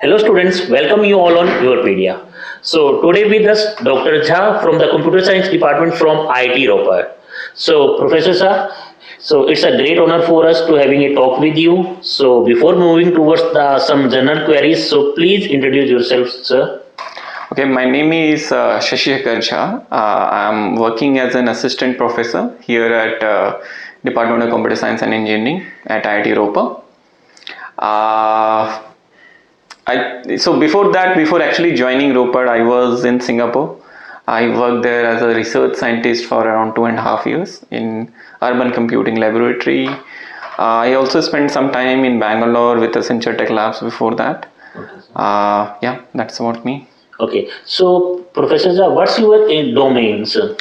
Hello students, welcome you all on YourPedia. So today with us Dr. Jha from the Computer Science Department from IIT Ropar. So Professor Jha, so it's a great honor for us to having a talk with you. So before moving towards some general queries, so please introduce yourself, sir. Okay, my name is Shashi Shekhar Jha. I'm working as an assistant professor here at Department of Computer Science and Engineering at IIT Ropar. Before actually joining Ropar, I was in Singapore. I worked there as a research scientist for around 2.5 years in urban computing laboratory. I also spent some time in Bangalore with Accenture Tech Labs before that. Yeah, that's about me. Okay, so Professor Jha, what's your domain, sir?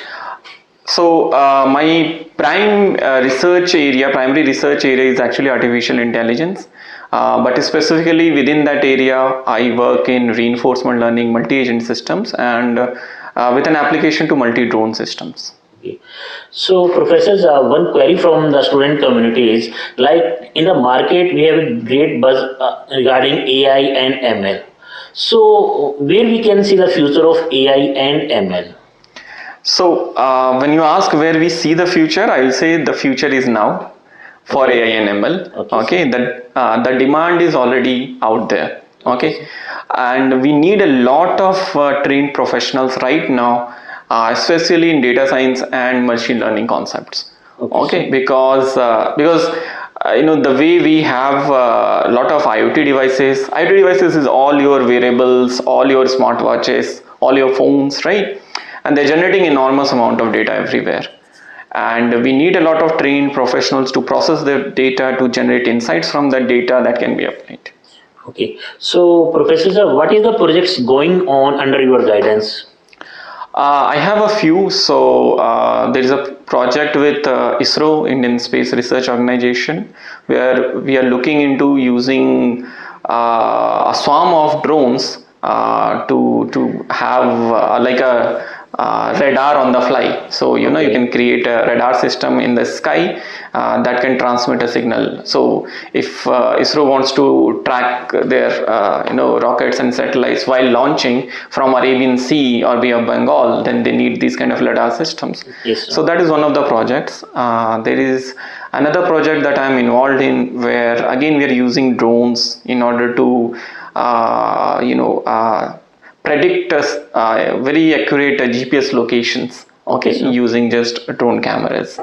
So my primary research area is actually artificial intelligence. But specifically within that area, I work in reinforcement learning multi-agent systems and with an application to multi-drone systems. Okay. So Professor, one query from the student community is, like in the market we have a great buzz regarding AI and ML. So where we can see the future of AI and ML? So when you ask where we see the future, I will say the future is now for AI and ML. Okay, the demand is already out there. Okay, and we need a lot of trained professionals right now, especially in data science and machine learning concepts. Okay, because the way we have a lot of IoT devices. IoT devices is all your wearables, all your smartwatches, all your phones, right? And they're generating enormous amount of data everywhere. And we need a lot of trained professionals to process the data, to generate insights from that data that can be applied. Okay, so Professor, what is the projects going on under your guidance? I have a few. So there is a project with ISRO, Indian Space Research Organization, where we are looking into using a swarm of drones to have like a radar on the fly. So you can create a radar system in the sky that can transmit a signal. So if ISRO wants to track their rockets and satellites while launching from Arabian Sea or Bay of Bengal, then they need these kind of radar systems. Yes, so that is one of the projects. There is another project that I am involved in where again we are using drones in order to predict very accurate GPS locations. Okay, using just drone cameras.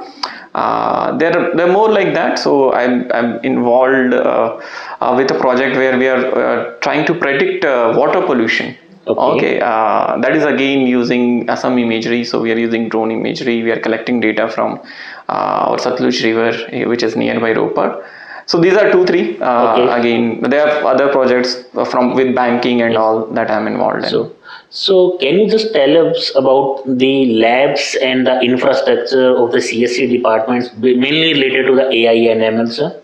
They're more like that. So I'm involved with a project where we are trying to predict water pollution. Okay, that is again using some imagery. So we are using drone imagery. We are collecting data from our Satluj River, which is nearby Ropar. So these are 2-3. Again, there are other projects with banking and all that I'm involved in. So can you just tell us about the labs and the infrastructure of the CSE departments, mainly related to the AI and ML, sir?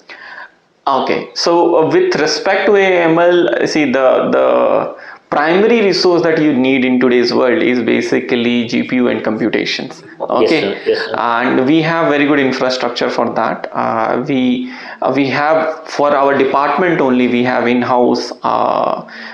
Okay, so with respect to AML, see the primary resource that you need in today's world is basically GPU and computations. Okay, yes, sir. And we have very good infrastructure for that. We have, for our department only, we have in-house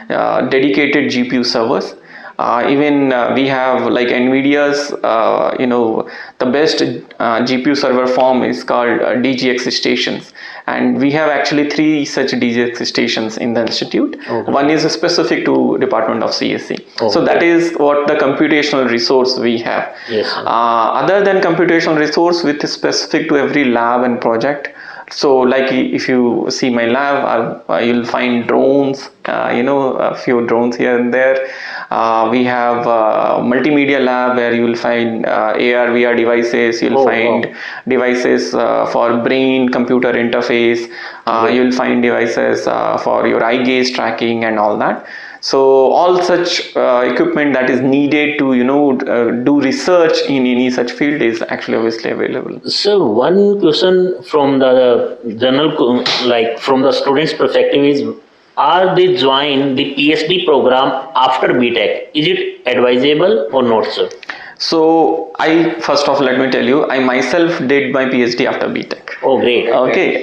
dedicated GPU servers. Even we have like NVIDIA's, the best GPU server form is called DGX stations. And we have actually 3 such DGX stations in the institute. One is specific to Department of CSE. So that is what the computational resource we have. Other than computational resource with specific to every lab and project. So like if you see my lab, you'll find drones, a few drones here and there. We have multimedia lab where you will find AR, VR devices. You'll find devices for brain computer interface. You'll find devices for your eye gaze tracking and all that. So all such equipment that is needed to do research in any such field is actually obviously available. So one question from the general, like from the students' perspective is, are they join the PhD program after BTech? Is it advisable or not, sir? So first off, let me tell you, I myself did my PhD after BTech. Oh, great. Okay.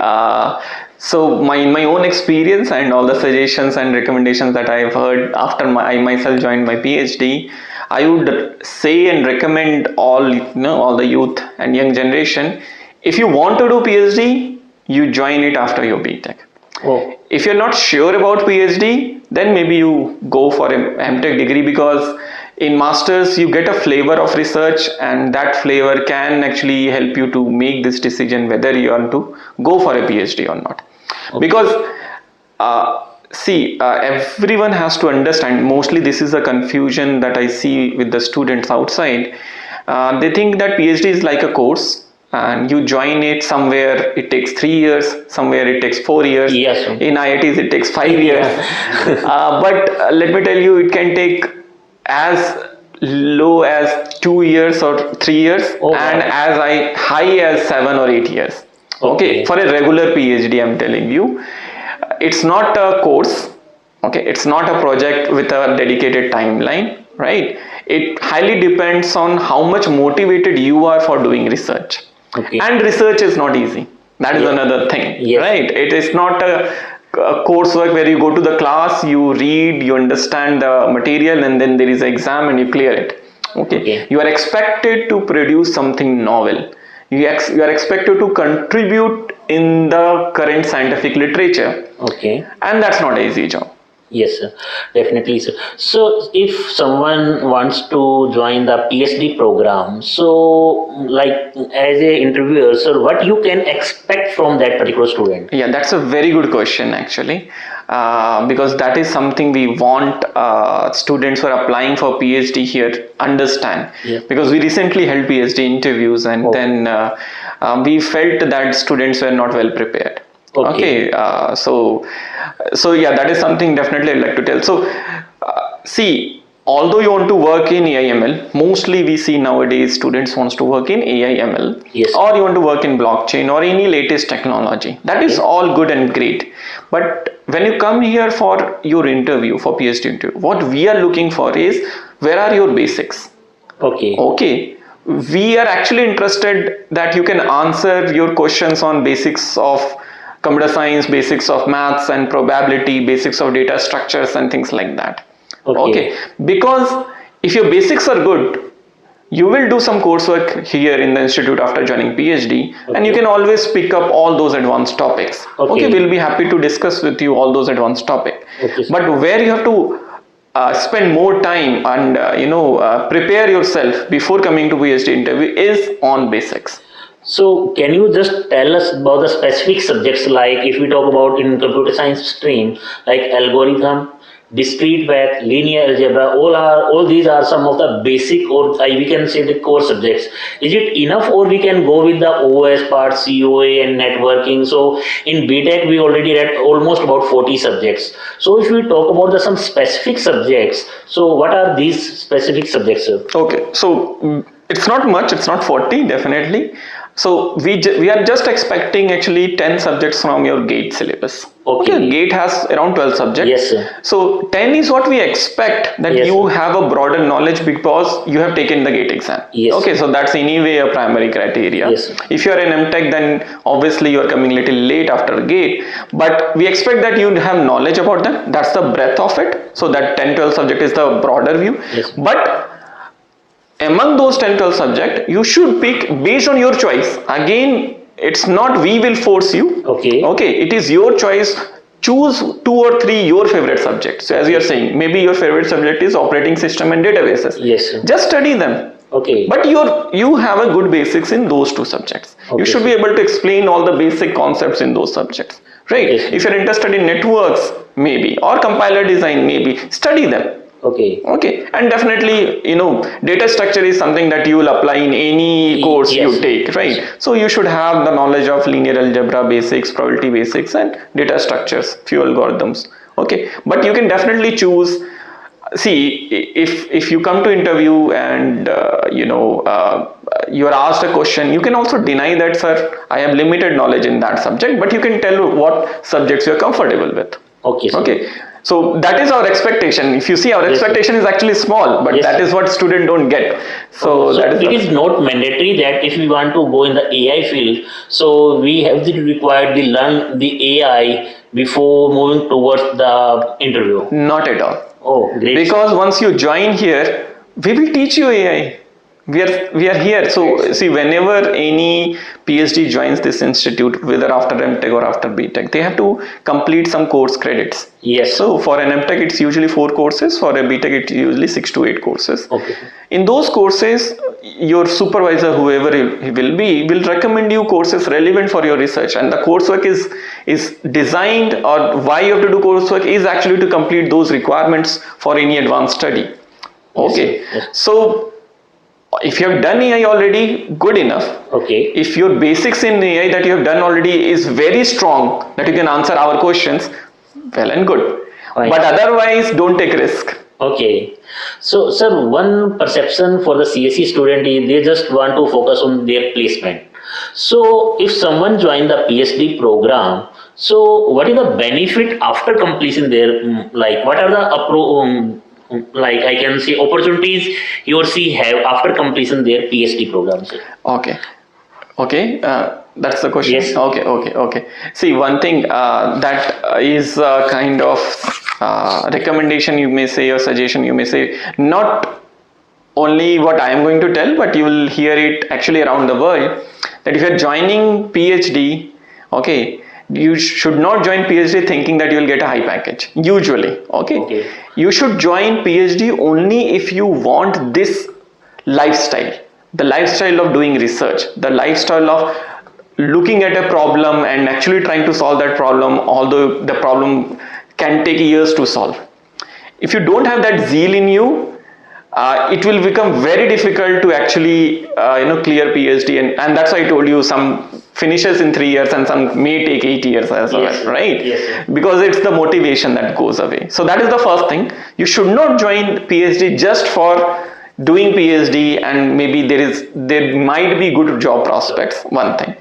So in my own experience and all the suggestions and recommendations that I've heard after I myself joined my PhD, I would say and recommend all the youth and young generation, if you want to do PhD, you join it after your BTech. Oh. If you're not sure about PhD, then maybe you go for a MTech degree, because in masters you get a flavor of research, and that flavor can actually help you to make this decision whether you want to go for a PhD or not. Okay. Because everyone has to understand, mostly this is a confusion that I see with the students outside. They think that PhD is like a course, and you join it somewhere, it takes 3 years, somewhere it takes 4 years. Yes. In IITs it takes 5 years. But let me tell you, it can take as low as 2 years or 3 years, Oh, and wow. as high as 7 or 8 years. Okay, for a regular PhD, I'm telling you, it's not a course. Okay, it's not a project with a dedicated timeline, right? It highly depends on how much motivated you are for doing research. Okay. And research is not easy. That is Yes. another thing, Yes. right? It is not a coursework where you go to the class, you read, you understand the material, and then there is an exam and you clear it. Okay. You are expected to produce something novel. You are expected to contribute in the current scientific literature. Okay. And that's not an easy job. Yes, sir. Definitely, sir. So, if someone wants to join the PhD program, so like as a interviewer, sir, what you can expect from that particular student? Yeah, that's a very good question actually, because that is something we want students who are applying for PhD here understand. Yeah. Because we recently held PhD interviews, and then we felt that students were not well prepared. Okay, so yeah, that is something definitely I'd like to tell. So see, although you want to work in AI/ML, mostly we see nowadays students wants to work in AI/ML, Yes. or you want to work in blockchain or any latest technology. That is all good and great. But when you come here for your interview, for PhD interview, what we are looking for is, where are your basics? Okay. We are actually interested that you can answer your questions on basics of computer science, basics of maths and probability, basics of data structures and things like that. Okay. Because if your basics are good, you will do some coursework here in the institute after joining PhD, and you can always pick up all those advanced topics. Okay, we'll be happy to discuss with you all those advanced topics. But where you have to spend more time and prepare yourself before coming to PhD interview is on basics. So, can you just tell us about the specific subjects, like if we talk about in computer science stream, like algorithm, discrete math, linear algebra, all these are some of the basic, or we can say the core subjects. Is it enough, or we can go with the OS part, COA and networking? So in BTech we already read almost about 40 subjects. So if we talk about some specific subjects, so what are these specific subjects, sir? Okay, so it's not much, it's not 40 definitely. So we are just expecting actually 10 subjects from your GATE syllabus. Okay, GATE has around 12 subjects. Yes, sir. So 10 is what we expect, that you have a broader knowledge because you have taken the GATE exam. Yes. Okay, so that's anyway a primary criteria. Yes. If you are an MTech, then obviously you are coming a little late after GATE, but we expect that you have knowledge about them. That's the breadth of it. So that 10-12 subject is the broader view. Yes. But among those 10-12 subjects, you should pick based on your choice. Again, it's not we will force you. Okay, it is your choice. Choose 2 or 3 your favorite subjects. So as you are saying, maybe your favorite subject is operating system and databases. Yes, sir. Just study them. Okay. But you have a good basics in those 2 subjects. You should be able to explain all the basic concepts in those subjects. Right? Yes. If you're interested in networks, maybe, or compiler design, maybe, study them. Okay, and definitely, data structure is something that you will apply in any course you take, right? So you should have the knowledge of linear algebra basics, probability basics, and data structures, few algorithms. Okay, but you can definitely choose. See, if you come to interview and you are asked a question, you can also deny that, sir, I have limited knowledge in that subject, but you can tell what subjects you are comfortable with. Okay. Okay. So that is our expectation. If you see, our Yes, sir. expectation is actually small, but Yes, that sir. is what students don't get. So So that is it is not mandatory that if we want to go in the AI field, so we have to require the learn the AI before moving towards the interview. not at all. Oh, great. Because once you join here, we will teach you AI. We are here. So see, whenever any PhD joins this institute, whether after MTech or after BTech, they have to complete some course credits. Yes. So for an MTech, it's usually 4 courses. For a BTech, it's usually 6 to 8 courses. Okay. In those courses, your supervisor, whoever he will be, will recommend you courses relevant for your research, and the coursework is designed, or why you have to do coursework is actually to complete those requirements for any advanced study. Okay. Yes. So if you have done AI already, good enough. Okay. If your basics in AI that you have done already is very strong, that you can answer our questions, well and good. Fine. But otherwise, don't take risk. Okay. So, sir, one perception for the CSE student is they just want to focus on their placement. So, if someone join the PhD program, so what is the benefit after completion there? Like, what are the like I can say opportunities you or she have after completion their PhD program, sir? Okay, that's the question. Yes. Okay. See, one thing that is kind of recommendation you may say, or suggestion you may say, not only what I am going to tell, but you will hear it actually around the world, that if you are joining PhD, okay, you should not join PhD thinking that you will get a high package, usually, okay? You should join PhD only if you want this lifestyle, the lifestyle of doing research, the lifestyle of looking at a problem and actually trying to solve that problem, although the problem can take years to solve. If you don't have that zeal in you, it will become very difficult to actually clear PhD, and that's why I told you some finishes in 3 years and some may take 8 years as well, right? Yes. Because it's the motivation that goes away. So that is the first thing. You should not join PhD just for doing PhD, and maybe there might be good job prospects, one thing.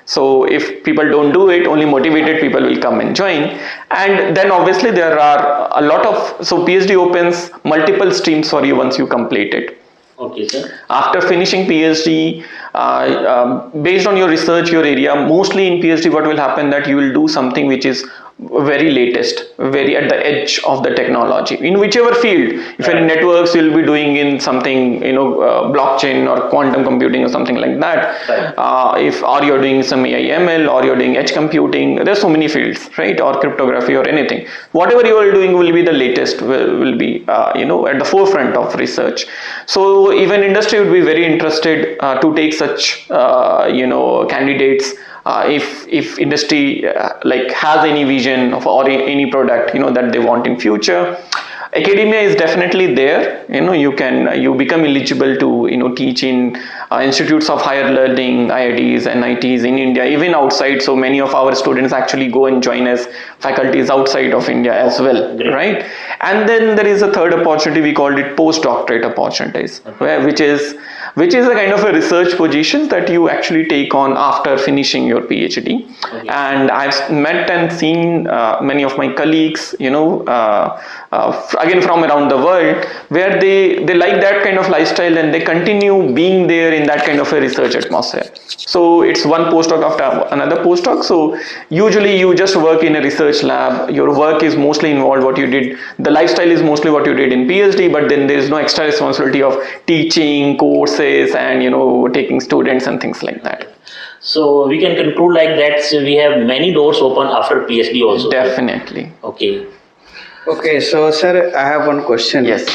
So if people don't do it, only motivated people will come and join. And then obviously there are a lot of, so PhD opens multiple streams for you once you complete it. Okay, sir. After finishing PhD, based on your research, your area, mostly in PhD what will happen that you will do something which is very latest, very at the edge of the technology in whichever field. If you're in networks, you'll be doing in something, blockchain or quantum computing or something like that. Or you're doing some AI ML, or you're doing edge computing, there's so many fields, right? Or cryptography or anything, whatever you are doing will be the latest, will be at the forefront of research. So even industry would be very interested to take such candidates. If industry has any vision of or any product that they want in future. Academia is definitely there. You become eligible to teach in institutes of higher learning, IITs, NITIs in India, even outside. So many of our students actually go and join as faculties outside of India as well, right? And then there is a third opportunity, we called it postdoctorate opportunities, which is a kind of a research position that you actually take on after finishing your PhD. And I've met and seen many of my colleagues, again from around the world, where they like that kind of lifestyle and they continue being there in that kind of a research atmosphere. So it's one postdoc after another postdoc. So usually you just work in a research lab. Your work is mostly involved what you did. The lifestyle is mostly what you did in PhD, but then there is no extra responsibility of teaching courses and taking students and things like that. So we can conclude like that. So we have many doors open after PhD also. Definitely. Okay, so sir, I have one question. Yes.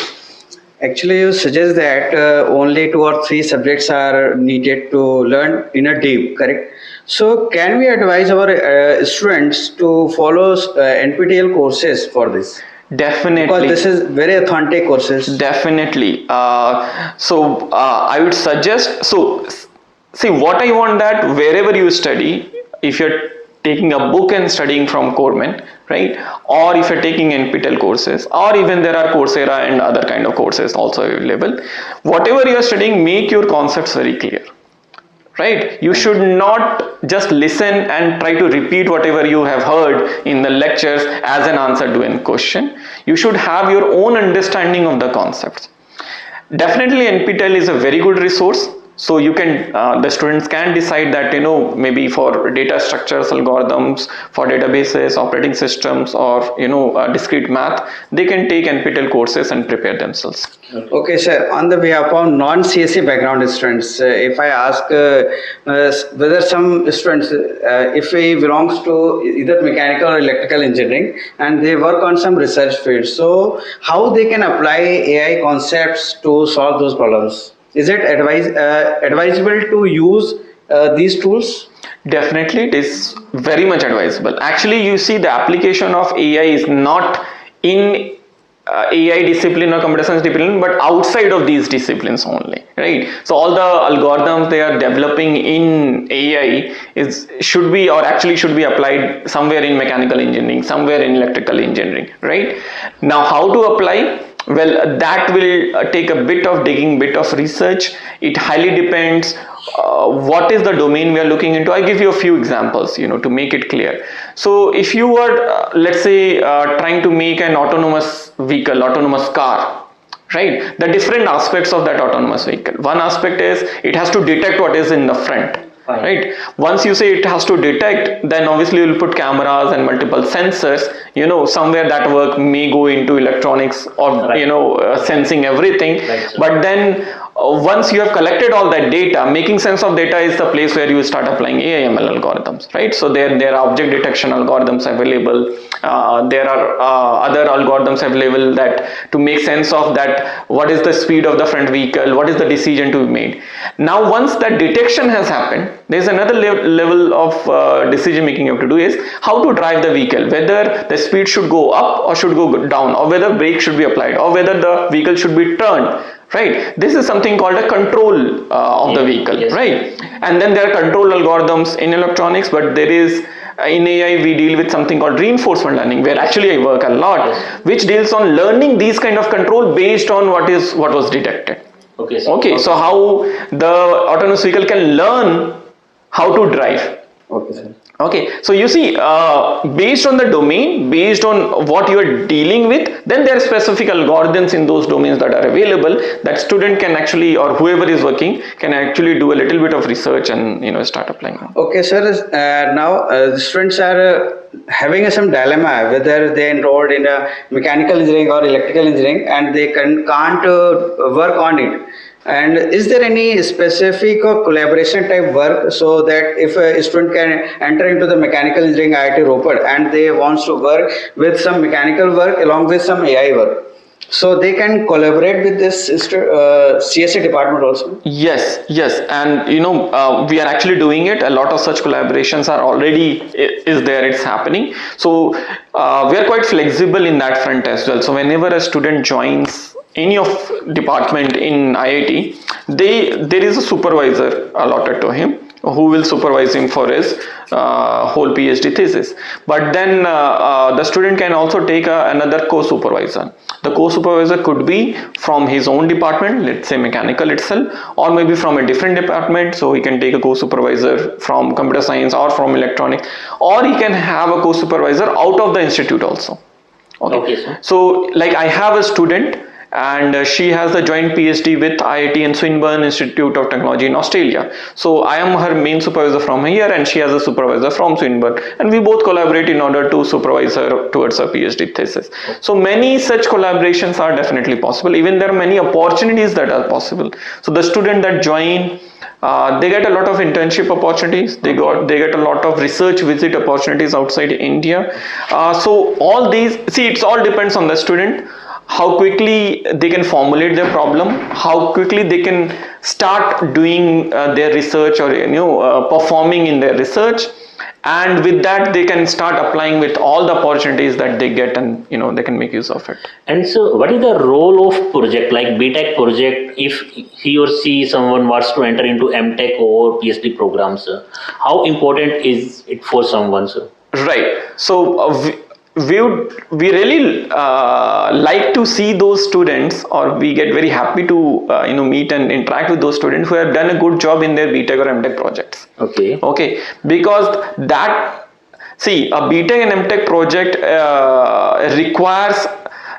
Actually, you suggest that only 2 or 3 subjects are needed to learn in a deep, correct? So can we advise our students to follow NPTEL courses for this? Definitely. Because this is very authentic courses. Definitely. I would suggest, see what I want, that wherever you study, if you're taking a book and studying from Corman, right? Or if you're taking NPTEL courses, or even there are Coursera and other kind of courses also available. Whatever you're studying, make your concepts very clear, right? You should not just listen and try to repeat whatever you have heard in the lectures as an answer to a question. You should have your own understanding of the concepts. Definitely NPTEL is a very good resource. So you can, the students can decide that, maybe for data structures, algorithms, for databases, operating systems, or, discrete math, they can take NPTEL courses and prepare themselves. Okay, sir. On the behalf of non-CSE background students, if I ask whether some students, if he belongs to either mechanical or electrical engineering, and they work on some research fields, so how they can apply AI concepts to solve those problems? Is it advisable to use these tools? Definitely, it is very much advisable. Actually, you see, the application of AI is not in AI discipline or computer science discipline, but outside of these disciplines only, right? So all the algorithms they are developing in AI should be applied somewhere in mechanical engineering, somewhere in electrical engineering, right? Now, how to apply? Well, that will take a bit of digging, bit of research. It highly depends what is the domain we are looking into. I give you a few examples, to make it clear. So if you are, let's say, trying to make an autonomous vehicle, autonomous car, right? The different aspects of that autonomous vehicle. One aspect is it has to detect what is in the front. Fine. Right. Once you say it has to detect, then obviously you'll put cameras and multiple sensors. Somewhere that work may go into electronics or Right. sensing everything. Right, sir. But then once you have collected all that data, making sense of data is the place where you start applying AI/ML algorithms, right? So there are object detection algorithms available. There are other algorithms available that to make sense of that. What is the speed of the front vehicle? What is the decision to be made? Now, once that detection has happened, there's another level of decision making you have to do is how to drive the vehicle, whether the speed should go up or should go down, or whether brake should be applied, or whether the vehicle should be turned. Right, this is something called a control of the vehicle, yes. right? And then there are control algorithms in electronics, but there is in AI we deal with something called reinforcement learning, where actually I work a lot, Yes. which deals on learning these kind of control based on what was detected. Okay. Okay, so how the autonomous vehicle can learn how to drive. Okay, sir. Okay, so you see, based on the domain, based on what you are dealing with, then there are specific algorithms in those domains that are available that student can actually, or whoever is working, can actually do a little bit of research and start applying. Okay, sir. Now the students are having some dilemma whether they enrolled in a mechanical engineering or electrical engineering, and they can't work on it. And is there any specific or collaboration type work so that if a student can enter into the mechanical engineering IIT Ropar and they wants to work with some mechanical work along with some AI work, so they can collaborate with this CSE department also? Yes, and we are actually doing it. A lot of such collaborations are already is there. It's happening. So we are quite flexible in that front as well. So whenever a student joins any of department in IIT, there is a supervisor allotted to him who will supervise him for his whole PhD thesis. But then the student can also take another co-supervisor. The co-supervisor could be from his own department, let's say mechanical itself, or maybe from a different department. So he can take a co-supervisor from computer science or from electronics, or he can have a co-supervisor out of the institute also. Okay, sir. So like I have a student, and she has the joint PhD with IIT and Swinburne Institute of Technology in Australia. So I am her main supervisor from here, and she has a supervisor from Swinburne, and we both collaborate in order to supervise her towards her PhD thesis. So many such collaborations are definitely possible. Even there are many opportunities that are possible. So the student that join, they get a lot of internship opportunities. They get a lot of research visit opportunities outside India. So all these, see, it's all depends on the student. How quickly they can formulate their problem, how quickly they can start doing their research or performing in their research, and with that they can start applying with all the opportunities that they get, and they can make use of it. And so what is the role of project like BTech project if he or she someone wants to enter into MTech or PhD programs? How important is it for someone, sir? Right. So we really like to see those students, or we get very happy to meet and interact with those students who have done a good job in their BTech or MTech projects. Okay, because that, see, a BTech and MTech project requires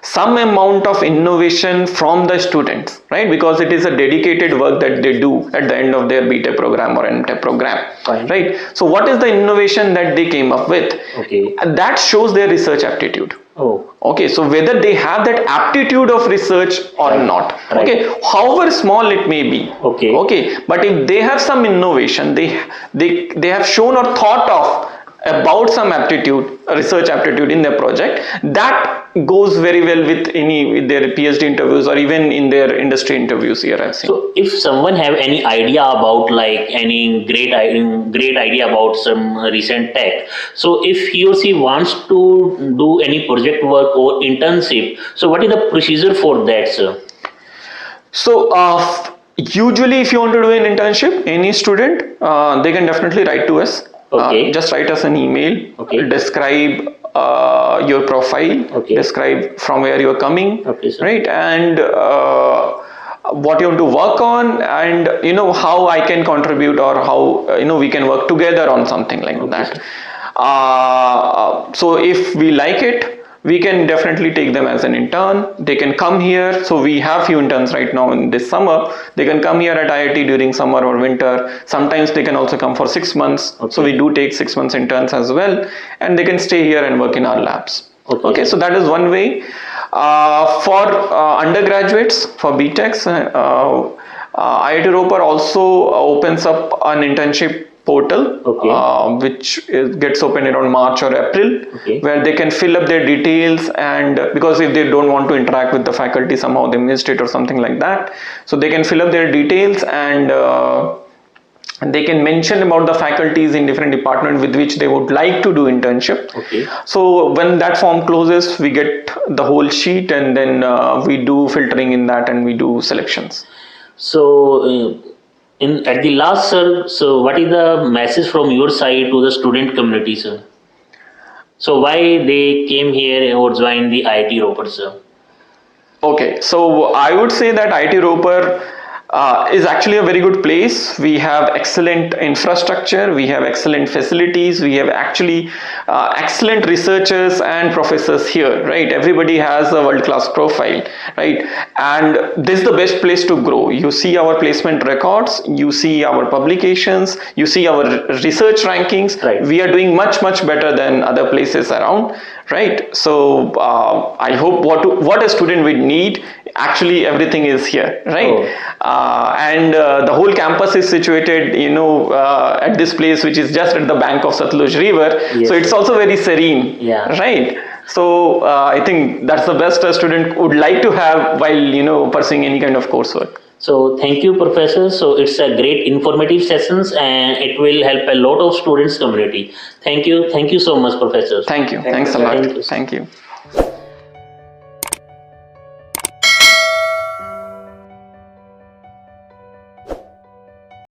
some amount of innovation from the students, right? Because it is a dedicated work that they do at the end of their BTech program or MTech program. Fine. Right? So what is the innovation that they came up with? Okay. That shows their research aptitude. Oh. Okay, so whether they have that aptitude of research or not. Right. Okay, however small it may be. Okay. Okay, but if they have some innovation, they have shown or thought of about some aptitude, research aptitude in their project, that goes very well with their PhD interviews or even in their industry interviews here, I've seen. So if someone have any idea about, like, any great idea about some recent tech, so if he or she wants to do any project work or internship, so what is the procedure for that, sir? So usually if you want to do an internship, any student, they can definitely write to us. Okay. Just write us an email. Okay. Describe your profile. Okay. Describe from where you are coming. Okay, sir. Right, and what you want to work on, and how I can contribute, or how we can work together on something like that. So if we like it, we can definitely take them as an intern. They can come here. So we have few interns right now in this summer. They can come here at IIT during summer or winter. Sometimes they can also come for 6 months. Okay. So we do take 6 months interns as well, and they can stay here and work in our labs. Okay, so that is one way. For undergraduates, for BTechs, IIT Ropar also opens up an internship portal, which gets opened around March or April, where they can fill up their details, and because if they don't want to interact with the faculty, somehow they missed it or something like that, so they can fill up their details, and they can mention about the faculties in different departments with which they would like to do internship. So when that form closes, we get the whole sheet, and then we do filtering in that, and we do selections. So at the last, sir, so what is the message from your side to the student community, sir? So why they came here or joined the IIT Ropar, sir? Okay, so I would say that IIT Ropar is actually a very good place. We have excellent infrastructure, we have excellent facilities, we have actually excellent researchers and professors here, right? Everybody has a world-class profile, right? And this is the best place to grow. You see our placement records, you see our publications, you see our research rankings. Right. We are doing much better than other places around, right? So I hope what a student would need, actually everything is here, right? And the whole campus is situated, at this place, which is just at the bank of Satluj River. Yes. So it's also very serene, right? So I think that's the best a student would like to have while pursuing any kind of coursework. So thank you, Professor. So it's a great informative sessions, and it will help a lot of students community. Thank you so much, Professor. Thank you. Thanks a lot. Thank you.